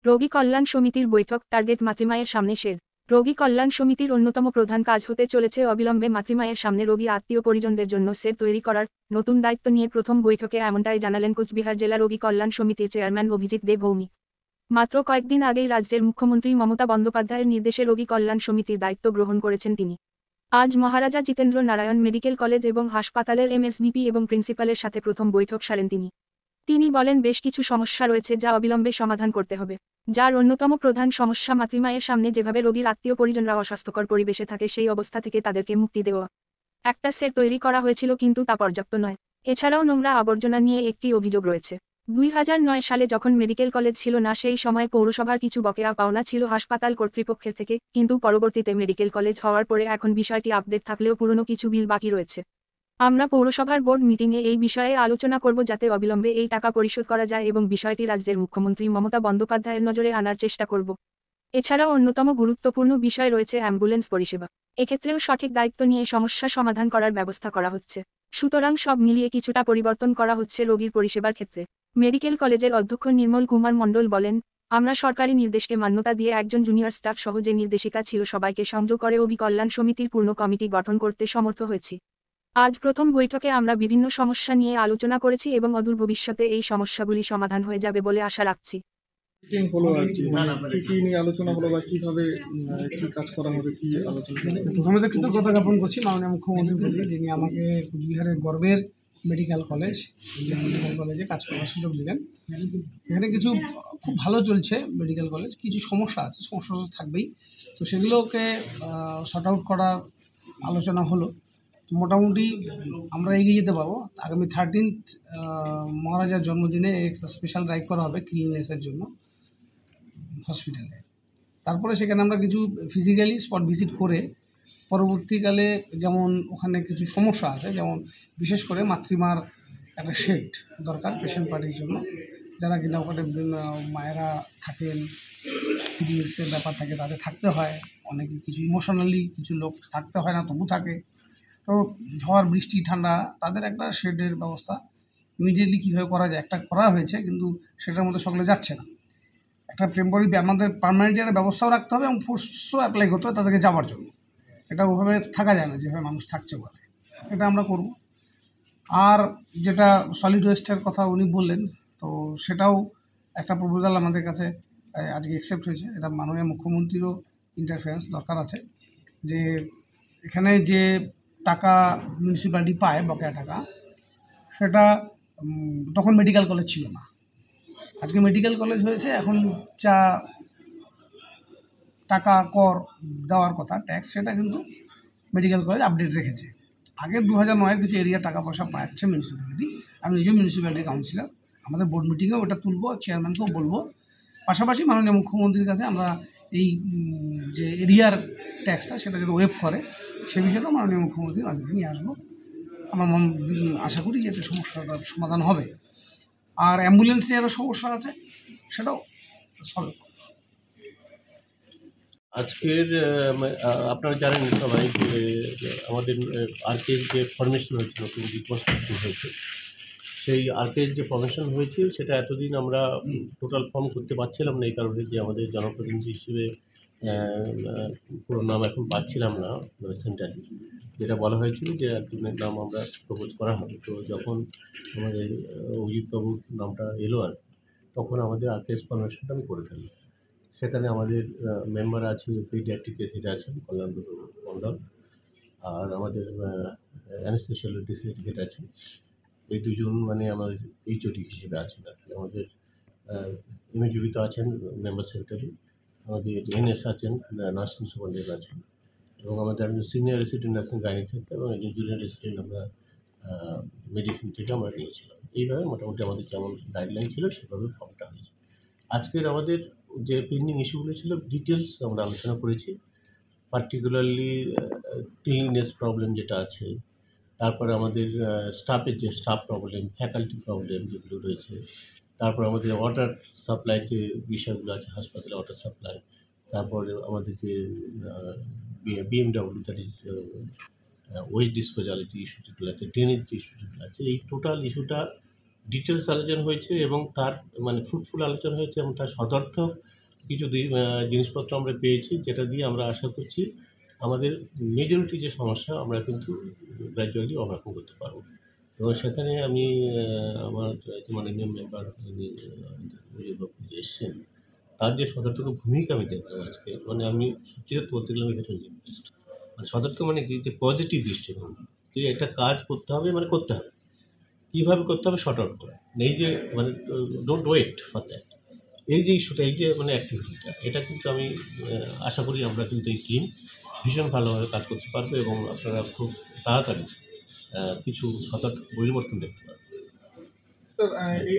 রোগী কল্যাণ সমিতির বৈঠক, টার্গেট মাতৃমায়ের সামনে শের। রোগী কল্যাণ সমিতির অন্যতম প্রধান কাজ হতে চলেছে অবিলম্বে মাতৃমায়ের সামনে রোগী আত্মীয় পরিজনদের জন্য সেট তৈরি করার। নতুন দায়িত্ব নিয়ে প্রথম বৈঠকে এমনটাই জানালেন কোচবিহার জেলা রোগী কল্যাণ সমিতির চেয়ারম্যান অভিজিৎ দেব ভৌমিক। মাত্র কয়েকদিন আগেই রাজ্যের মুখ্যমন্ত্রী মমতা বন্দ্যোপাধ্যায়ের নির্দেশে রোগী কল্যাণ সমিতির দায়িত্ব গ্রহণ করেছেন তিনি। আজ মহারাজা জিতেন্দ্র নারায়ণ মেডিকেল কলেজ এবং হাসপাতালের এমএসভিপি এবং প্রিন্সিপালের সাথে প্রথম বৈঠক সারেন তিনি বলেন বেশ কিছু সমস্যা রয়েছে যা অবিলম্বে সমাধান করতে হবে, যার অন্যতম প্রধান সমস্যা মাতৃমায়ের সামনে যেভাবে রোগীর আত্মীয় পরিজনরা অস্বাস্থ্যকর পরিবেশে থাকে সেই অবস্থা থেকে তাদেরকে মুক্তি দেওয়া। একটা সেট তৈরি করা হয়েছিল কিন্তু তা পর্যাপ্ত নয়। এছাড়াও নোংরা আবর্জনা নিয়ে একটি অভিযোগ রয়েছে। 2009 সালে যখন মেডিকেল কলেজ ছিল না সেই সময় পৌরসভার কিছু বকেয়া পাওনা ছিল হাসপাতাল কর্তৃপক্ষের থেকে, কিন্তু পরবর্তীতে মেডিকেল কলেজ হওয়ার পরে এখন বিষয়টি আপডেট থাকলেও পুরনো কিছু বিল বাকি রয়েছে। আমরা পৌরসভার বোর্ড মিটিংয়ে এই বিষয়ে আলোচনা করব যাতে অবিলম্বে এই টাকা পরিশোধ করা যায় এবং বিষয়টি রাজ্যের মুখ্যমন্ত্রী মমতা বন্দ্যোপাধ্যায়ের নজরে আনার চেষ্টা করব। এছাড়াও অন্যতম গুরুত্বপূর্ণ বিষয় রয়েছে অ্যাম্বুলেন্স পরিষেবা। এক্ষেত্রেও সঠিক দায়িত্ব নিয়ে সমস্যা সমাধান করার ব্যবস্থা করা হচ্ছে। সুতরাং সব মিলিয়ে কিছুটা পরিবর্তন করা হচ্ছে রোগীর পরিষেবার ক্ষেত্রে। মেডিকেল কলেজের অধ্যক্ষ নির্মল কুমার মণ্ডল বলেন, আমরা সরকারি নির্দেশকে মান্যতা দিয়ে একজন জুনিয়র স্টাফ সহ যে নির্দেশিকা ছিল সবাইকে সংযোগ করে রোগী কল্যাণ সমিতির পূর্ণ কমিটি গঠন করতে সমর্থ হয়েছি। আজ প্রথম বৈঠকে আমরা বিভিন্ন সমস্যা নিয়ে আলোচনা করেছি এবং অদূর ভবিষ্যতে এই সমস্যাগুলি সমাধান হয়ে যাবে বলে আশা রাখছি। মিটিং হলো আর কি, কি নিয়ে আলোচনা হলো বা কিভাবে কি কাজ করা হবে, কি আলোচনা হলো? প্রথমে তো কৃতজ্ঞতা জ্ঞাপন করছি মাননীয় মুখ্যমন্ত্রীর প্রতি, যিনি আমাকে কোচবিহারের গর্বের মেডিকেল কলেজে কাজ করার সুযোগ দিলেন। এখানে কিছু খুব ভালো চলছে মেডিকেল কলেজ, কিছু সমস্যা আছে, সমস্যা তো থাকবেই, তো সেগুলোকে শর্ট আউট করার আলোচনা হলো। তো মোটামুটি আমরা এগিয়ে যেতে পারবো। আগামী 13th মহারাজার জন্মদিনে একটা স্পেশাল ড্রাইভ করা হবে ক্লিননেসের জন্য হসপিটালে। তারপরে সেখানে আমরা কিছু ফিজিক্যালি স্পট ভিজিট করে পরবর্তীকালে, যেমন ওখানে কিছু সমস্যা আছে, যেমন বিশেষ করে মাতৃমার একটা শেড দরকার পেশেন্ট পার্টির জন্য, যারা কিনা ওখানে মায়েরা থাকেন, পিরিয়ডসের ব্যাপার থাকে, তাদের থাকতে হয়, অনেকে কিছু ইমোশনালি কিছু লোক থাকতে হয় না তবু থাকে। তো ঝড় বৃষ্টি ঠান্ডা তাদের একটা শেডের ব্যবস্থা ইমিডিয়েটলি কীভাবে করা যায়, একটা করা হয়েছে কিন্তু সেটার মধ্যে সকলে যাচ্ছে না। একটা টেম্পোরারি আমাদের পার্মানেন্ট একটা ব্যবস্থাও রাখতে হবে এবং ফোর্সও অ্যাপ্লাই করতে হবে তাদেরকে যাওয়ার জন্য। এটা ওভাবে থাকা যায় না যেভাবে মানুষ থাকছে বলে, এটা আমরা করব। আর যেটা সলিড ওয়েস্টের কথা উনি বললেন, তো সেটাও একটা প্রপোজাল আমাদের কাছে আজকে অ্যাকসেপ্ট হয়েছে। এটা মাননীয় মুখ্যমন্ত্রীরও ইন্টারফারেন্স দরকার আছে, যে এখানে যে টাকা মিউনিসিপ্যালিটি পায় বকেয়া টাকা, সেটা তখন মেডিকেল কলেজ ছিল না, আজকে মেডিকেল কলেজ হয়েছে। এখন যা টাকা কর দেওয়ার কথা ট্যাক্স, সেটা কিন্তু মেডিকেল কলেজ আপডেট রেখেছে। আগে 2009 কিছু এরিয়া টাকা পয়সা পাচ্ছে মিউনিসিপ্যালিটি। আমি নিজেও মিউনিসিপ্যালিটি কাউন্সিলর, আমাদের বোর্ড মিটিংয়েও ওটা তুলবো, চেয়ারম্যানকেও বলবো। পাশাপাশি মাননীয় মুখ্যমন্ত্রীর কাছে আমরা এই যে এরিয়ার ট্যাক্সটা সেটা যদি ওয়েভ করে সে বিষয়টা মাননীয় মুখ্যমন্ত্রী নজরে নিয়ে আসবো। আমার আশা করি যে এটা সমস্যাটার সমাধান হবে। আর অ্যাম্বুলেন্সে যারা সমস্যা আছে সেটাও সলভ। আজকের আপনারা জানেন সবাই যে আমাদের আরকের যে ফরমেশন হয়েছে, নতুন রিকনস্ট্রাকশন হয়েছে, সেই আরকের যে ফরমেশন হয়েছে সেটা এতদিন আমরা টোটাল ফর্ম করতে পারছিলাম না, এই কারণে যে আমাদের জনপ্রতিনিধি হিসেবে পুরো নাম এখন পাচ্ছিলাম না সেন্টারে। যেটা বলা হয়েছিল যে একজনের নাম আমরা প্রপোজ করা হবে। তো যখন আমাদের অজিতবাবুর নামটা এলো আর তখন আমাদের আরকেএস ফরমেশনটা আমি করে ফেললাম। সেখানে আমাদের মেম্বার আছে, পিডিয়াট্রিকের হেড আছেন কল্যাণব্রত মণ্ডল, আর আমাদের অ্যানেস্থেসিওলজি হেড আছেন। এই দুজন মানে আমাদের এইচওডি হিসেবে আছেন আর কি। আমাদের ইমেজবিত আছেন মেম্বার সেক্রেটারি, আমাদের এনএস আছেন, নার্সিং সুপারভাইজার আছেন, এবং আমাদের একজন সিনিয়র রেসিডেন্ট আছেন গাইনি থেকে, এবং একজন জুনিয়র রেসিডেন্ট আমরা মেডিসিন থেকে আমরা নিয়েছিলাম। এইভাবে মোটামুটি আমাদের যেমন গাইডলাইন ছিল সেভাবে ফর্মটা হয়েছে। আজকের আমাদের যে পেন্ডিং ইস্যুগুলো ছিল ডিটেলস আমরা আলোচনা করেছি, পার্টিকুলারলি ক্লিননেস প্রবলেম যেটা আছে, তারপরে আমাদের স্টাফের যে স্টাফ প্রবলেম, ফ্যাকাল্টি প্রবলেম যেগুলো রয়েছে, তারপর আমাদের ওয়াটার সাপ্লাই যে বিষয়গুলো আছে, হাসপাতালে ওয়াটার সাপ্লাই, তারপরে আমাদের যে বিএমডব্লিউ দ্যাট ইজ ওয়েস্ট ডিসপোজালের যে ইস্যু যেগুলো আছে, ড্রেনের যে ইস্যু যেগুলো আছে, এই টোটাল ইস্যুটা ডিটেলস আলোচনা হয়েছে এবং তার মানে ফ্রুটফুল আলোচনা হয়েছে এবং তার সদর্থক কিছু জিনিসপত্র আমরা পেয়েছি, যেটা দিয়ে আমরা আশা করছি আমাদের মেজরিটি যে সমস্যা আমরা কিন্তু গ্র্যাজুয়ালি ওভারকাম করতে পারবো। এবং সেখানে আমি আমার যে মাননীয় মেম্বার যে এসছেন তার যে সদর্থক ভূমিকা আমি দেখলাম আজকে, মানে আমি সত্যি সত্যি বলতে গেলে আমি ভীষণ ইমপ্রেসড। মানে সদর্থক মানে কি, যে পজিটিভ দৃষ্টিভঙ্গি, যে একটা কাজ করতে হবে মানে করতে হবে, কীভাবে করতে হবে শর্ট আউট করা, এই যে মানে ডোন্ট ওয়েট ফর দ্যাট, এই যে ইস্যুটা, এই যে মানে অ্যাক্টিভিটিটা, এটা কিন্তু আমি আশা করি আমরা কিন্তু এই টিম ভীষণ ভালোভাবে কাজ করতে পারবে এবং আপনারা খুব তাড়াতাড়ি কিছু সদর্থক পরিবর্তন দেখতে পারবেন। স্যার এই